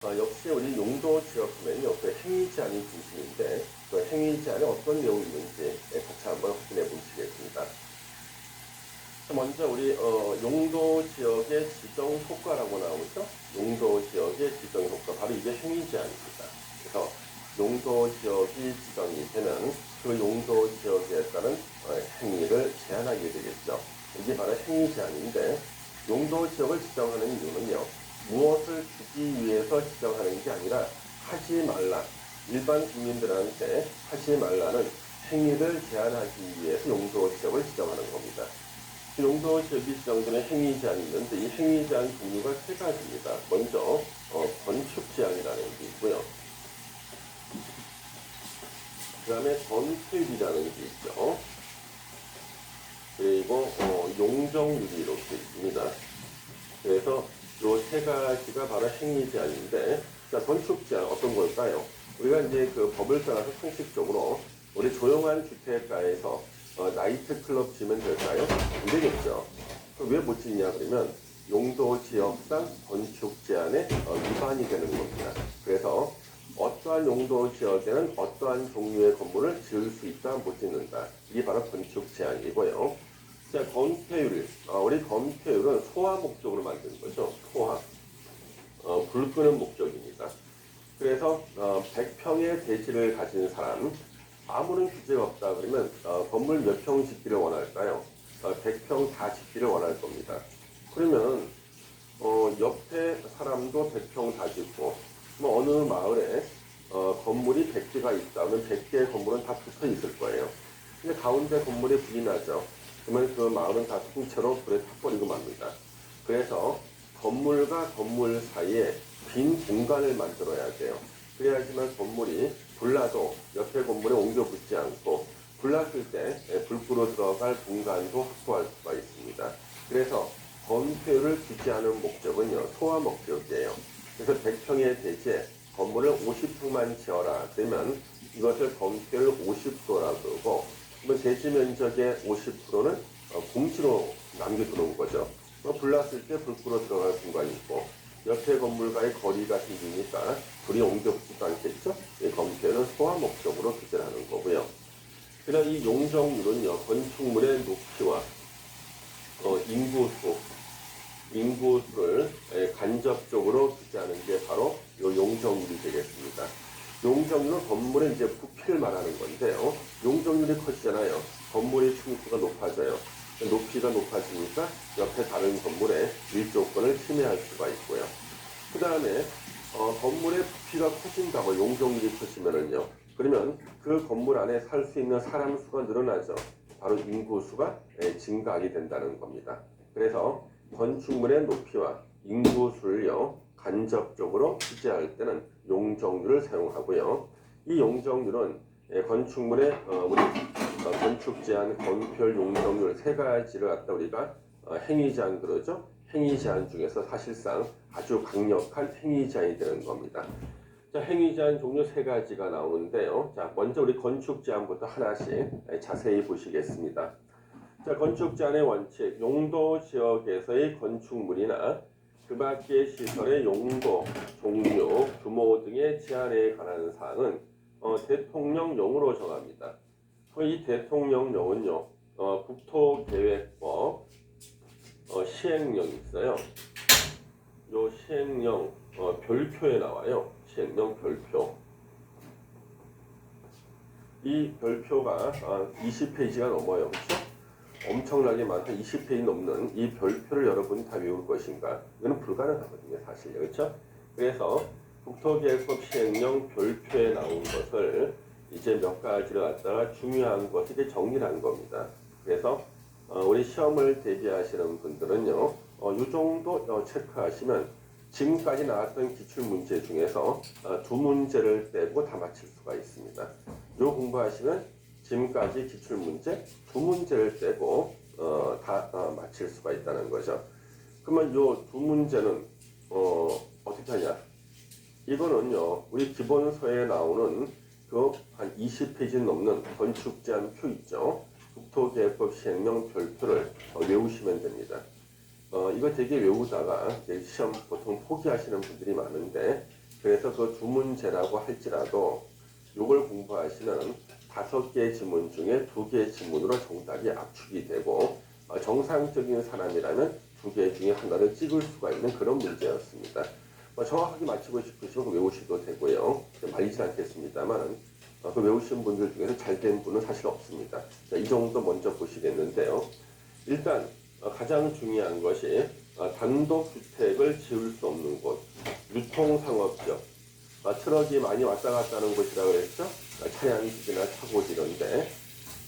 역시 우리 용도 지역하면요, 그 행위 제한이 중심인데, 그 행위 제한에 어떤 내용이 있는지 같이 한번 확인해 보시겠습니다. 먼저 우리 용도 지역의 지정 효과라고 나오죠. 용도 지역의 지정 효과, 바로 이게 행위 제한입니다. 그래서 용도 지역이 지정이 되면 그 용도 지역에 따른 행위를 제한하게 되겠죠. 이게 바로 행위 제한인데, 용도 지역을 지정하는 이유는요, 무엇을 주기 위해서 지정하는 게 아니라 하지 말라, 일반 국민들한테 하지 말라는 행위를 제한하기 위해서 용도 지역을 지정하는 겁니다. 용도 지역이 지정되는 행위 제한이 있는데, 이 행위 제한 종류가 세 가지입니다. 먼저 건축 제한이라는 게 있고요. 그 다음에 건폐율이라는 게 있죠. 그리고 용적률이 이렇게 있습니다. 그래서 이 세 가지가 바로 행위 제한인데, 자, 건축 제한 어떤 걸까요? 우리가 이제 그 법을 따라서 상식적으로 우리 조용한 주택가에서 나이트 클럽 지면 될까요? 안 되겠죠. 왜 못 짓냐 그러면 용도 지역상 건축 제한에 위반이 되는 겁니다. 그래서 어떠한 용도 지역에는 어떠한 종류의 건물을 지을 수 있다, 못 짓는다. 이게 바로 건축 제한이고요. 자, 건폐율. 우리 건폐율은 소화 목적으로 만든 거죠. 소화. 불 끄는 목적입니다. 그래서 100평의 대지를 가진 사람, 아무런 규제가 없다 그러면 건물 몇 평 짓기를 원할까요? 100평 다 짓기를 원할 겁니다. 그러면 옆에 사람도 100평 다 짓고, 뭐 어느 마을에 건물이 100개가 있다면 100개의 건물은 다 붙어 있을 거예요. 근데 가운데 건물이 불이 나죠. 그러면 그 마을은 다 통째로 불에 타버리고 맙니다. 그래서 건물과 건물 사이에 빈 공간을 만들어야 돼요. 그래야지만 건물이 불나도 옆에 건물에 옮겨 붙지 않고, 불났을 때 불구로 들어갈 공간도 확보할 수가 있습니다. 그래서 건폐율을 규제하는 목적은요, 소화 목적이에요. 그래서 100평의 대지에 건물을 50평만 지어라 그러면 이것을 건폐율 50%라고 그러고, 그러면 대지 면적의 50%는 공지로 남겨두는 거죠. 불났을 때 불구로 들어갈 공간이 있고, 옆에 건물과의 거리가 생기니까 불이 옮겨 붙지도 않겠죠. 이 건폐율은 소화 목적으로 규제를 하는 거고요. 그다음 이 용적률은요, 건축물의 높이와 인구수를 간접적으로 규제하는 게 바로 이 용적률이 되겠습니다. 용적률은 건물의 이제 부피를 말하는 건데요. 용적률이 커지잖아요. 건물의 층수가 높아져요. 높이가 높아지니까 옆에 다른 건물의 밀조건을 침해할 수가 있고요. 그 다음에 건물의 부피가 커진다고, 용적률이 커지면은요, 그러면 그 건물 안에 살 수 있는 사람 수가 늘어나죠. 바로 인구수가 증가하게 된다는 겁니다. 그래서 건축물의 높이와 인구수를요, 간접적으로 규제할 때는 용적률을 사용하고요. 이 용적률은 건축물의 우리 건축 제한, 건폐율, 용적률 세 가지를 갖다 우리가 행위 제한 그러죠. 행위 제한 중에서 사실상 아주 강력한 행위 제한이 되는 겁니다. 자, 행위 제한 종류 세 가지가 나오는데요. 자, 먼저 우리 건축 제한부터 하나씩 자세히 보시겠습니다. 자, 건축 제한의 원칙, 용도 지역에서의 건축물이나 그 밖의 시설의 용도, 종류, 규모 등의 제한에 관한 사항은 대통령령으로 정합니다. 이 대통령령은요, 국토계획법 시행령이 있어요. 요 시행령 별표에 나와요. 시행령 별표. 이 별표가 20페이지가 넘어요. 그렇죠? 엄청나게 많다. 20페이지 넘는 이 별표를 여러분이 다 외울 것인가? 이거는 불가능하거든요, 사실. 그렇죠? 그래서 국토계획법 시행령 별표에 나온 것을 이제 몇 가지를 갖다가 중요한 것을 이제 정리를 한 겁니다. 그래서 우리 시험을 대비하시는 분들은요, 이 정도 체크하시면 지금까지 나왔던 기출문제 중에서 두 문제를 빼고 다 맞힐 수가 있습니다. 요 공부하시면 지금까지 기출문제 두 문제를 빼고 다 맞힐 수가 있다는 거죠. 그러면 요 두 문제는 어떻게 하냐? 이거는요, 우리 기본서에 나오는 그 한 20페이지 넘는 건축 제한 표 있죠. 국토계획법 시행령 별표를 외우시면 됩니다. 이거 되게 외우다가 시험 보통 포기하시는 분들이 많은데, 그래서 그 두 문제라고 할지라도 요걸 공부하시는 5개 지문 중에 2개 지문으로 정답이 압축이 되고 정상적인 사람이라면 2개 중에 하나를 찍을 수가 있는 그런 문제였습니다. 정확하게 맞히고 싶으시면 외우셔도 되고요. 말리진 않겠습니다만 그 외우신 분들 중에서 잘된 분은 사실 없습니다. 자, 이 정도 먼저 보시겠는데요. 일단 가장 중요한 것이 단독주택을 지을 수 없는 곳, 유통상업지역, 트럭이 많이 왔다 갔다 하는 곳이라고 그랬죠. 차량집이나 차고지 이런데.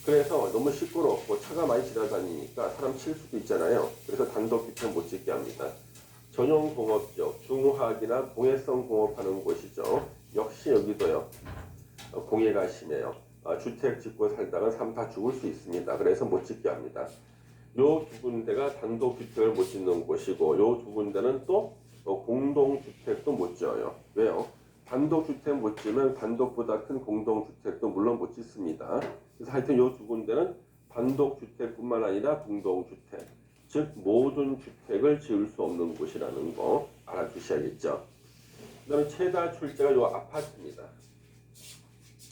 그래서 너무 시끄럽고 차가 많이 지나다니니까 사람 칠 수도 있잖아요. 그래서 단독주택 못 짓게 합니다. 전용공업지역, 중화학이나 공해성 공업하는 곳이죠. 역시 여기도요. 공해가 심해요. 주택 짓고 살다가 사람 다 죽을 수 있습니다. 그래서 못 짓게 합니다. 요 두 군데가 단독주택을 못 짓는 곳이고 요 두 군데는 또 공동주택도 못 지어요. 왜요? 단독주택 못 지으면 단독보다 큰 공동주택도 물론 못 짓습니다. 그래서 하여튼 요 두 군데는 단독주택뿐만 아니라 공동주택, 즉 모든 주택을 지을 수 없는 곳이라는 거 알아두셔야겠죠. 그 다음에 최다 출제가 요 아파트입니다.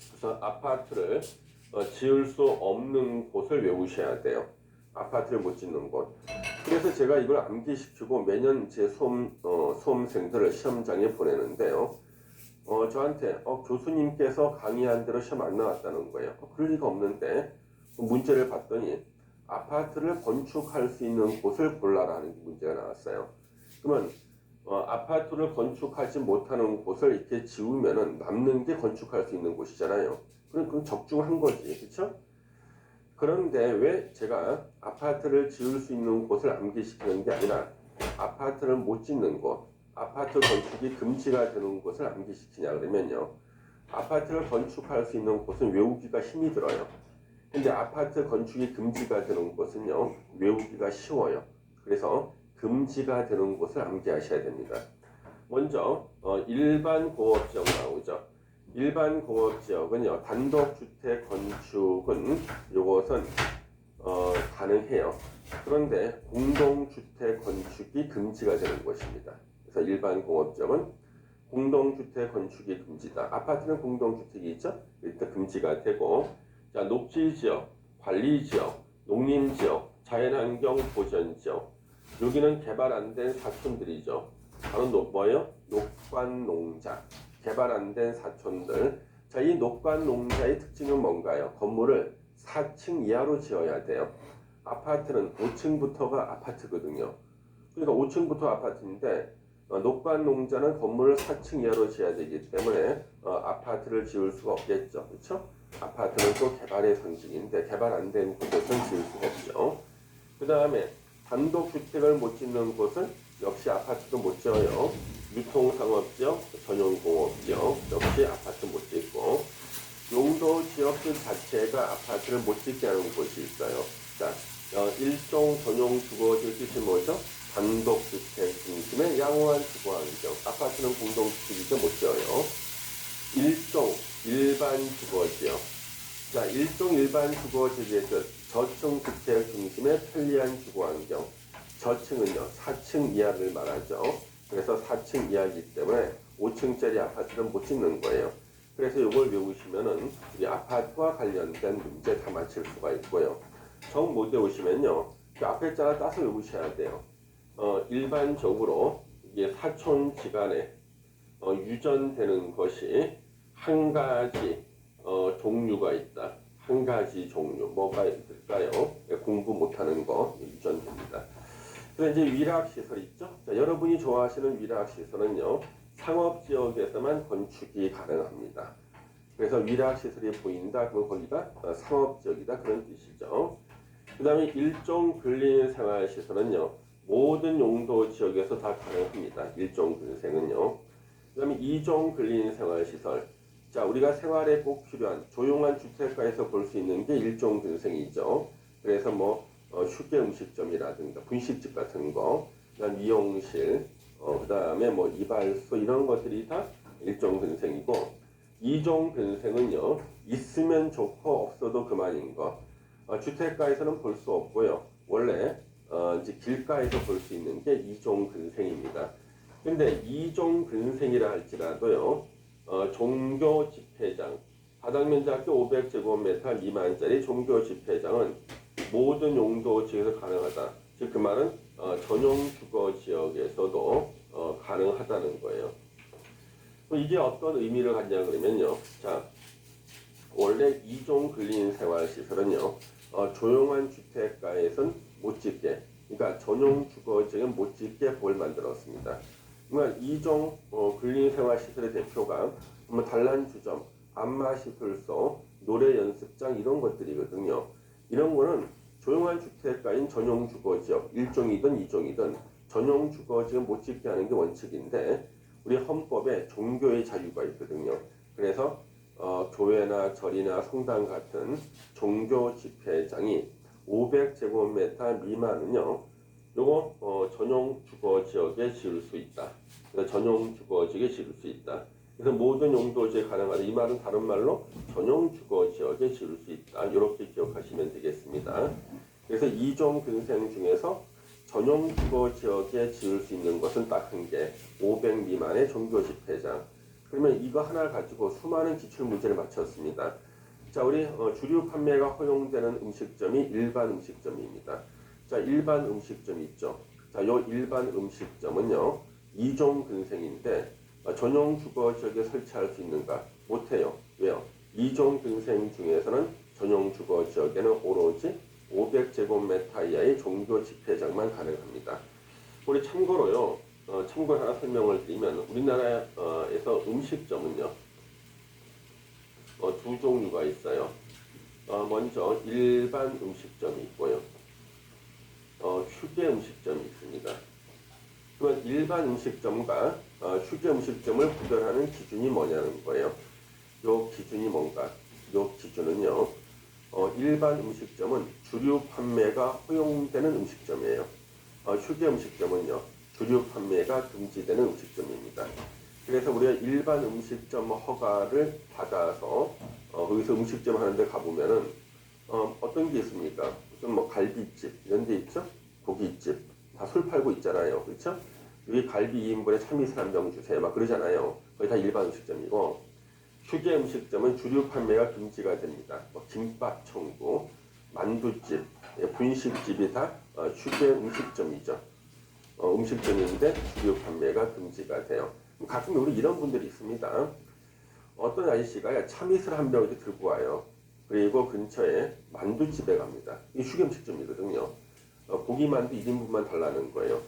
그래서 아파트를 지을 수 없는 곳을 외우셔야 돼요. 아파트를 못 짓는 곳. 그래서 제가 이걸 암기시키고 매년 제 수험생들을 시험장에 보내는데요. 저한테 교수님께서 강의한 대로 시험 안 나왔다는 거예요. 그럴 리가 없는데 문제를 봤더니 아파트를 건축할 수 있는 곳을 골라라는 문제가 나왔어요. 그러면 아파트를 건축하지 못하는 곳을 이렇게 지우면은 남는 게 건축할 수 있는 곳이잖아요. 그럼 적중한 거지, 그렇죠? 그런데 왜 제가 아파트를 지을 수 있는 곳을 암기시키는 게 아니라 아파트를 못 짓는 곳, 아파트 건축이 금지가 되는 곳을 암기시키냐 그러면요. 아파트를 건축할 수 있는 곳은 외우기가 힘이 들어요. 근데 아파트 건축이 금지가 되는 곳은요. 외우기가 쉬워요. 그래서 금지가 되는 곳을 암기하셔야 됩니다. 먼저 일반 공업지역 나오죠. 일반 공업지역은요. 단독주택 건축은 요것은 가능해요. 그런데 공동주택 건축이 금지가 되는 것입니다. 그래서 일반 공업지역은 공동주택 건축이 금지다. 아파트는 공동주택이 있죠? 일단 금지가 되고, 자, 녹지지역, 관리지역, 농림지역, 자연환경 보전지역, 여기는 개발 안 된 사촌들이죠. 바로 뭐예요? 녹관농자. 개발 안 된 사촌들. 자, 이 녹관농자의 특징은 뭔가요? 건물을 4층 이하로 지어야 돼요. 아파트는 5층부터가 아파트거든요. 그러니까 5층부터 아파트인데 녹관농자는 건물을 4층 이하로 지어야 되기 때문에 아파트를 지을 수가 없겠죠. 그렇죠? 아파트는 또 개발의 상징인데 개발 안 된 곳에서는 지을 수가 없죠. 그 다음에 단독주택을 못 짓는 곳은 역시 아파트도 못 지어요. 유통상업지역, 전용공업지역 역시 아파트 못 짓고 용도지역 그 자체가 아파트를 못 짓게 하는 곳이 있어요. 자, 일종 전용 주거지의 뜻이 뭐죠? 단독주택 중심의 양호한 주거환경. 아파트는 공동주택이죠, 못 지어요. 일종 일반 주거지역. 자, 일종 일반 주거지의 뜻. 저층주택 중심의 편리한 주거환경. 저층은요, 4층 이하를 말하죠. 그래서 4층 이하이기 때문에 5층짜리 아파트는 못 짓는 거예요. 그래서 이걸 외우시면은 이 아파트와 관련된 문제 다 맞힐 수가 있고요. 정 못 외우시면요, 그 앞에 자라 따서 외우셔야 돼요. 일반적으로 이게 사촌지간에 유전되는 것이 한 가지 종류가 있다. 한 가지 종류 뭐가 있을까요? 공부 못하는 거 유전됩니다. 그래서 이제 위락시설 있죠. 자, 여러분이 좋아하시는 위락시설은요, 상업지역에서만 건축이 가능합니다. 그래서 위락시설이 보인다, 그럼 거기가 상업지역이다 그런 뜻이죠. 그 다음에 일종 근린생활시설은요, 모든 용도 지역에서 다 가능합니다. 일종 근생은요. 그 다음에 이종 근린생활시설. 자, 우리가 생활에 꼭 필요한 조용한 주택가에서 볼 수 있는 게 일종 근생이죠. 그래서 뭐 휴게 음식점이라든가 분식집 같은 거, 그다음 미용실, 그다음에 뭐 이발소 이런 것들이 다 일종 근생이고, 이종 근생은요 있으면 좋고 없어도 그만인 거. 주택가에서는 볼 수 없고요. 원래 이제 길가에서 볼 수 있는 게 이종 근생입니다. 근데 이종 근생이라 할지라도요, 종교 집회장, 바닥면적학교 500제곱미터 미만짜리 종교 집회장은 모든 용도 지역에서 가능하다. 즉 그 말은 전용 주거 지역에서도 가능하다는 거예요. 이게 어떤 의미를 갖냐 그러면요. 자, 원래 이종 근린 생활시설은요, 조용한 주택가에선 못 짓게, 그러니까 전용 주거 지역은 못 짓게 법을 만들었습니다. 그러니까 이종 근린 생활시설의 대표가 단란주점, 안마시설소, 노래 연습장 이런 것들이거든요. 이런 거는 조용한 주택가인 전용 주거 지역, 1종이든 2종이든 전용 주거 지역 못 짓게 하는 게 원칙인데, 우리 헌법에 종교의 자유가 있거든요. 그래서 교회나 절이나 성당 같은 종교 집회장이 500제곱미터 미만은요, 요거 전용 주거 지역에 지을 수 있다. 그래서 전용 주거 지역에 지을 수 있다. 그래서 모든 용도지에 가능하다. 이 말은 다른 말로 전용 주거 지역에 지을 수 있다. 이렇게 기억하시면 되겠습니다. 그래서 이종 근생 중에서 전용 주거 지역에 지을 수 있는 것은 딱 한 개, 500 미만의 종교 집회장. 그러면 이거 하나 가지고 수많은 기출 문제를 맞췄습니다. 자, 우리 주류 판매가 허용되는 음식점이 일반 음식점입니다. 자, 일반 음식점 있죠. 자, 요 일반 음식점은요, 이종 근생인데 전용 주거 지역에 설치할 수 있는가? 못해요. 왜요? 이종 근생 중에서는 전용 주거 지역에는 오로지 500제곱미터 이하의 종교 집회장만 가능합니다. 우리 참고로요, 참고로 하나 설명을 드리면 우리나라에서 음식점은요, 두 종류가 있어요. 먼저 일반 음식점이 있고요, 휴게 음식점이 있습니다. 그러면 일반 음식점과 휴게 음식점을 구별하는 기준이 뭐냐는 거예요. 요 기준이 뭔가? 요 기준은요, 일반 음식점은 주류 판매가 허용되는 음식점이에요. 휴게 음식점은요, 주류 판매가 금지되는 음식점입니다. 그래서 우리가 일반 음식점 허가를 받아서 거기서 음식점 하는데 가보면은 어떤 게 있습니까? 무슨 뭐 갈비집 이런 데 있죠? 고깃집 다 술 팔고 있잖아요. 그렇죠? 여기 갈비 2인분에 참이슬 한 병 주세요. 막 그러잖아요. 거의 다 일반 음식점이고, 휴게 음식점은 주류 판매가 금지가 됩니다. 뭐 김밥 천국, 만두집, 분식집이 다 휴게 음식점이죠. 음식점인데 주류 판매가 금지가 돼요. 가끔 우리 이런 분들이 있습니다. 어떤 아저씨가 참이슬 한 병 이렇게 들고 와요. 그리고 근처에 만두집에 갑니다. 이 휴게 음식점이거든요. 고기만두 1인분만 달라는 거예요.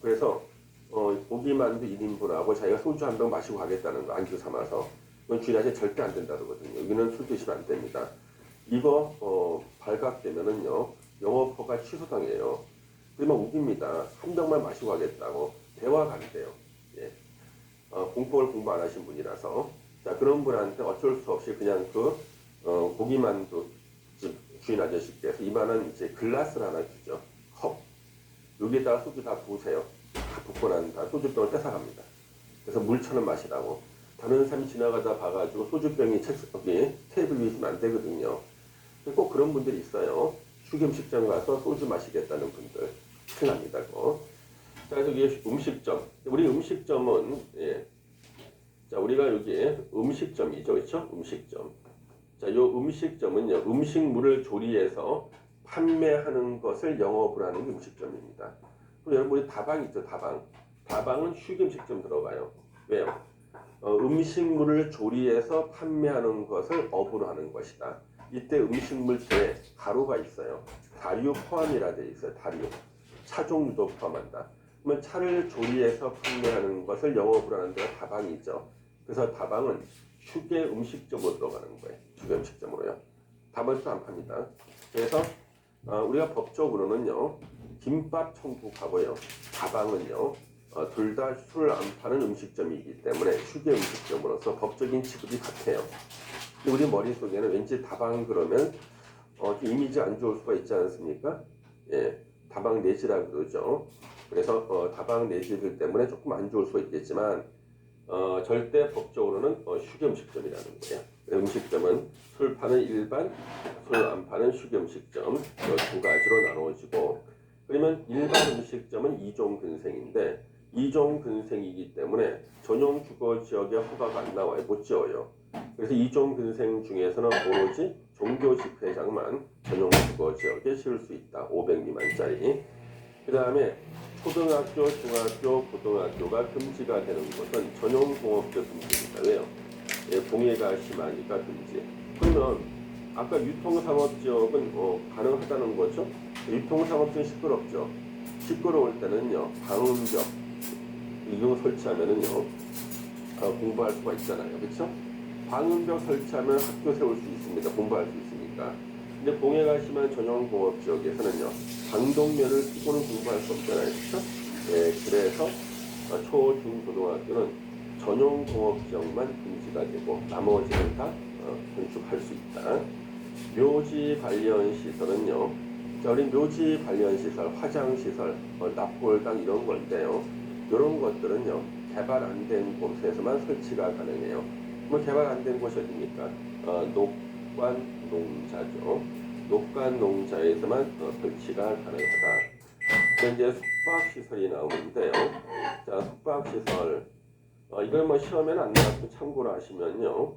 그래서 고기만두 1인분하고 자기가 소주 한 병 마시고 가겠다는 거, 안주 삼아서. 그건 주인한테 절대 안 된다 그러거든요. 여기는 술 드시면 안 됩니다. 이거 발각되면은요, 영업허가 취소당해요. 그러면 웃깁니다. 한 병만 마시고 가겠다고 대화가 안 돼요. 예. 공법을 공부 안 하신 분이라서. 자, 그런 분한테 어쩔 수 없이 그냥 고기만두 주인 아저씨께서 이만한 이제 글라스를 하나 주죠. 컵. 여기에다가 소주 다 부으세요. 다 붓고 난 다음 소주병을 뺏어갑니다. 그래서 물처럼 마시라고. 다른 사람이 지나가다 봐가지고 소주병이 여기 테이블 위에 있으면 안 되거든요. 꼭 그런 분들이 있어요. 휴게음식점 가서 소주 마시겠다는 분들. 큰일 납니다. 자, 그래서 이게 음식점. 우리 음식점은, 예. 자, 우리가 여기 음식점이죠. 그렇죠? 음식점. 자, 요 음식점은요, 음식물을 조리해서 판매하는 것을 영업을 하는 게 음식점입니다. 그럼 여러분, 우리 다방 있죠, 다방. 다방은 휴게 음식점 들어가요. 왜요? 음식물을 조리해서 판매하는 것을 업으로 하는 것이다. 이때 음식물 뒤에 가루가 있어요. 다류 포함이라 되어 있어요. 다류. 차 종류도 포함한다. 그러면 차를 조리해서 판매하는 것을 영업으로 하는 데가 다방이죠. 그래서 다방은 휴게 음식점으로 들어가는 거예요. 휴게 음식점으로요. 다방도 안 팝니다. 그래서 우리가 법적으로는요, 김밥 천국하고요, 다방은요, 둘 다 술 안 파는 음식점이기 때문에 휴게 음식점으로서 법적인 취급이 같아요. 근데 우리 머릿속에는 왠지 다방 그러면 이미지 안 좋을 수가 있지 않습니까? 예, 다방 내지라 그러죠. 그래서 다방 내지들 때문에 조금 안 좋을 수가 있겠지만 절대 법적으로는 휴게 음식점이라는 거예요. 음식점은 술 파는 일반, 술 안 파는 휴게 음식점 두 가지로 나누어지고, 그러면 일반 음식점은 2종 근생인데 이종 근생이기 때문에 전용 주거 지역에 허가가 안 나와요. 못 지어요. 그래서 이종 근생 중에서는 오로지 종교 집회장만 전용 주거 지역에 지을 수 있다. 500 미만짜리. 그 다음에 초등학교, 중학교, 고등학교가 금지가 되는 것은 전용 공업지역 금지입니다. 왜요? 예, 공해가 심하니까 금지. 그러면 아까 유통상업지역은 가능하다는 거죠. 유통상업지역은 시끄럽죠. 시끄러울 때는요, 방음벽 이거 설치하면은요, 공부할 수가 있잖아요. 그렇죠? 방음벽 설치하면 학교 세울 수 있습니다. 공부할 수 있으니까. 근데 공해가 심한 전용 공업 지역에서는요, 방독면을 끼고는 공부할 수 없잖아요. 그렇죠? 네, 그래서 초, 중, 고등학교는 전용 공업 지역만 금지가 되고 나머지는 다 건축할 수 있다. 묘지 관련 시설은요, 자, 우리 묘지 관련 시설, 화장 시설, 납골당 이런 건데요. 이런 것들은요, 개발 안 된 곳에서만 설치가 가능해요. 뭐 개발 안 된 곳이 어딥니까? 녹관 농자죠. 녹관 농자에서만 설치가 가능하다. 이제 숙박시설이 나오는데요. 자, 숙박시설. 이걸 뭐 시험에는 안 나왔고 참고로 하시면요.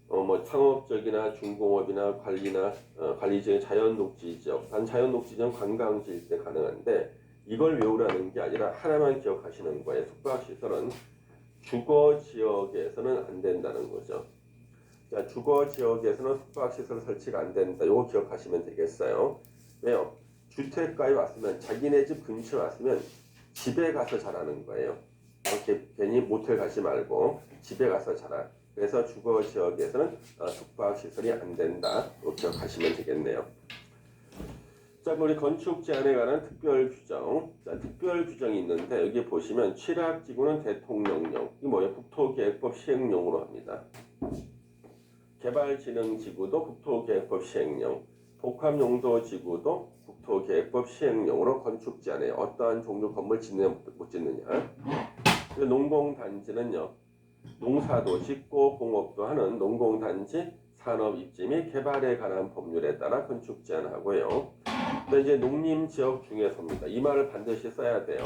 뭐 상업적이나 중공업이나 관리나 관리지역 자연녹지지역, 단 자연녹지지역 관광지일 때 가능한데 이걸 외우라는 게 아니라 하나만 기억하시는 거예요. 숙박시설은 주거지역에서는 안 된다는 거죠. 자, 주거지역에서는 숙박시설 설치가 안 된다. 이거 기억하시면 되겠어요. 왜요? 주택가에 왔으면 자기네 집 근처에 왔으면 집에 가서 자라는 거예요. 이렇게 괜히 모텔 가지 말고 집에 가서 자라. 그래서 주거지역에서는 숙박시설이 안 된다. 이거 기억하시면 되겠네요. 자, 우리 건축 제한에 관한 특별 규정. 자, 특별 규정이 있는데 여기 보시면 취락지구는 대통령령. 이 뭐예요? 국토계획법 시행령으로 합니다. 개발진흥지구도 국토계획법 시행령. 복합용도지구도 국토계획법 시행령으로 건축 제한에 어떠한 종류 건물 짓느냐 못 짓느냐. 농공단지는요. 농사도 짓고 공업도 하는 농공단지 산업입지 및 개발에 관한 법률에 따라 건축 제한하고요. 또 이제 농림지역 중에서입니다. 이 말을 반드시 써야 돼요.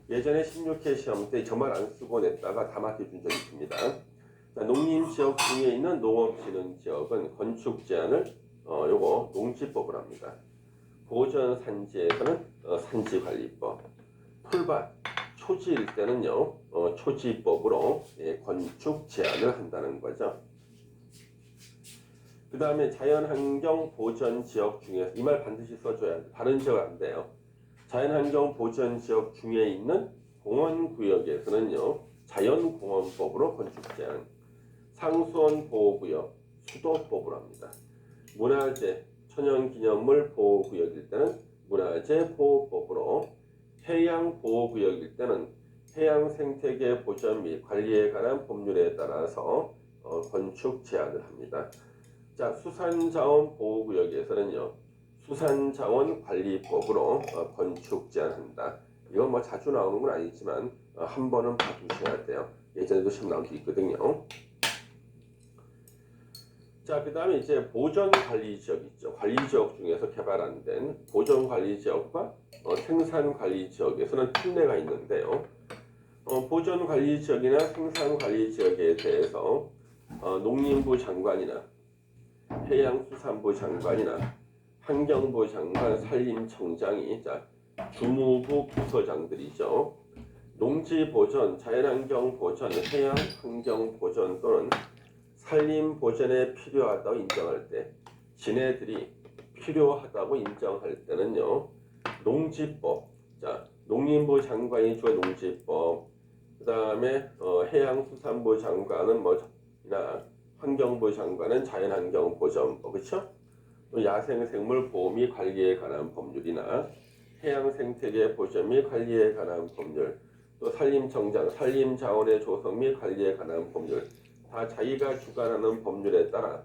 예전에 16회 시험 때 저 말 안 쓰고 냈다가 다 맞춰준 적이 있습니다. 자, 농림지역 중에 있는 농업진흥지역은 건축 제한을 요거 농지법을 합니다. 보전산지에서는 산지관리법, 풀밭, 초지일 때는요 초지법으로 건축 제한을 한다는 거죠. 그 다음에 자연환경 보전 지역 중에서 이 말 반드시 써줘야 돼. 다른 지역 안 돼요. 자연환경 보전 지역 중에 있는 공원구역에서는요 자연공원법으로 건축 제한, 상수원 보호구역 수도법으로 합니다. 문화재, 천연기념물 보호구역일 때는 문화재 보호법으로, 해양 보호구역일 때는 해양 생태계 보전 및 관리에 관한 법률에 따라서 건축 제한을 합니다. 자, 수산자원 보호구역에서는요 수산자원 관리법으로 건축 제한한다. 이건 뭐 자주 나오는 건 아니지만 한 번은 봐두셔야 돼요. 예전에도 시험 나온 게 있거든요. 자, 그 다음에 이제 보전관리지역 있죠. 관리지역 중에서 개발 안 된 보전관리지역과 생산관리지역에서는 특례가 있는데요. 보전관리지역이나 생산관리지역에 대해서 농림부 장관이나 해양수산부 장관이나 환경부 장관, 산림청장이 주무부 부서장들이죠. 농지보전, 자연환경보전, 해양환경보전 또는 산림보전에 필요하다고 인정할 때, 지네들이 필요하다고 인정할 때는요 농지법, 자 농림부 장관이 주어 농지법, 그 다음에 해양수산부 장관은 뭐나 환경부 장관은 자연환경보전법, 그렇죠? 야생생물 보호 및 관리에 관한 법률이나 해양생태계 보전 및 관리에 관한 법률, 또 산림청장, 산림자원의 조성 및 관리에 관한 법률, 다 자기가 주관하는 법률에 따라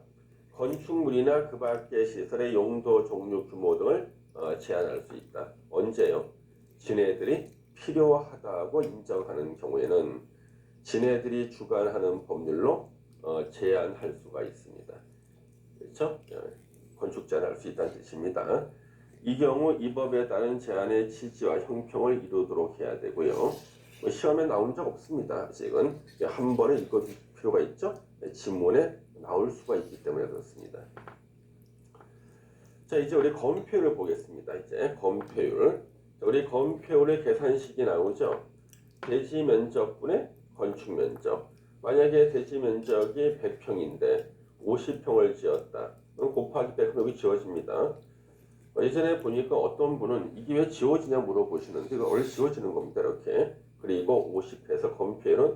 건축물이나 그 밖의 시설의 용도, 종류, 규모 등을 제한할 수 있다. 언제요? 지네들이 필요하다고 인정하는 경우에는 지네들이 주관하는 법률로 제한할 수가 있습니다. 그렇죠? 건축 제한할 수 있다는 뜻입니다. 이 경우 이 법에 따른 제한의 취지와 형평을 이루도록 해야 되고요. 뭐 시험에 나온 적 없습니다. 아직은 한 번에 읽어줄 필요가 있죠. 지문에 나올 수가 있기 때문에 그렇습니다. 자, 이제 우리 건폐율을 보겠습니다. 이제 건폐율. 우리 건폐율의 계산식이 나오죠. 대지 면적분의 건축 면적. 만약에 대지 면적이 100평인데 50평을 지었다. 그럼 곱하기 100 여기 지워집니다. 예전에 보니까 어떤 분은 이게 왜 지워지냐 물어보시는데 이거 원래 지워지는 겁니다. 이렇게. 그리고 50 해서 건폐율은